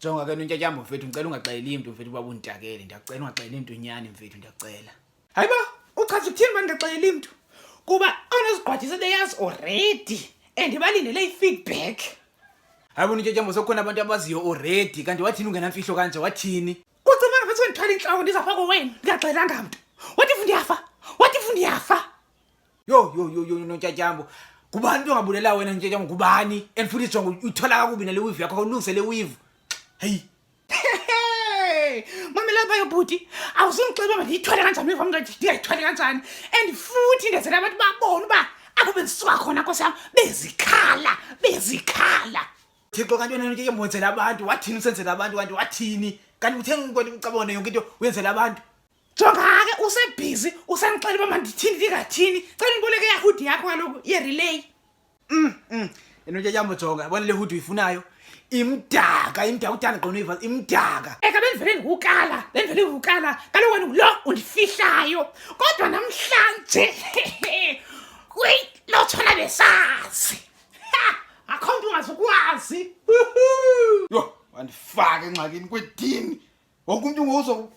Jonga ke nontyatyambo mfethu ngicela ungaxeleli imntu mfethu ubaba unditakele ndiyakucela ungaxeleli imntu inyani mfethu ndiyakucela. Hayiba uchaza ukuthini manje ngaxeleli imntu kuba awunezigqwathi sebeyazi already and balindele i-feedback. Hayibo nontyatyambo sokukhona abantu abaziyo already kanti wathini ungenamfihlo kanje wathini? Ucabanga ngathi wendithwala inhloko ndizafakwa wena ngiyaxelanga mntu. What if ndiyafa? What if ndiyafa? Yo nontyatyambo kubani into ongabulela wena nontyatyambo kubani? And futhi jonga uyithola kakubi nale weave yakho awulungise le weave. Hey. Mamela bayobhuti awuzungixeba mandiyithwale kanjani iva mntu ndiyayithwale kanjani and futhi ndenzela abantu babone uba apho bendisuka khona nkosi yam bezikhala. Thixo kanti wena nontyatyambo wenzela abantu wathini usenzela abantu kanti wathini? Kanti uthenga konke ucabona yonke into uyenzela abantu. Jonga-ke usebhizi usangixela uba mandithini ndingathini cela imboleko yahudi yakho kaloku ye-relay. Nontyatyambo jonga yabona le hood uyifunayo imdaka uthanda gqono iva imdaka. Eka bendivele ngukala kaloku wena lo undifihlayo kodwa namhlanje lotshona besazi akho mntu ungazukwazi. Yo wandifaka engxakini kwedini wonke umntu ngowuzo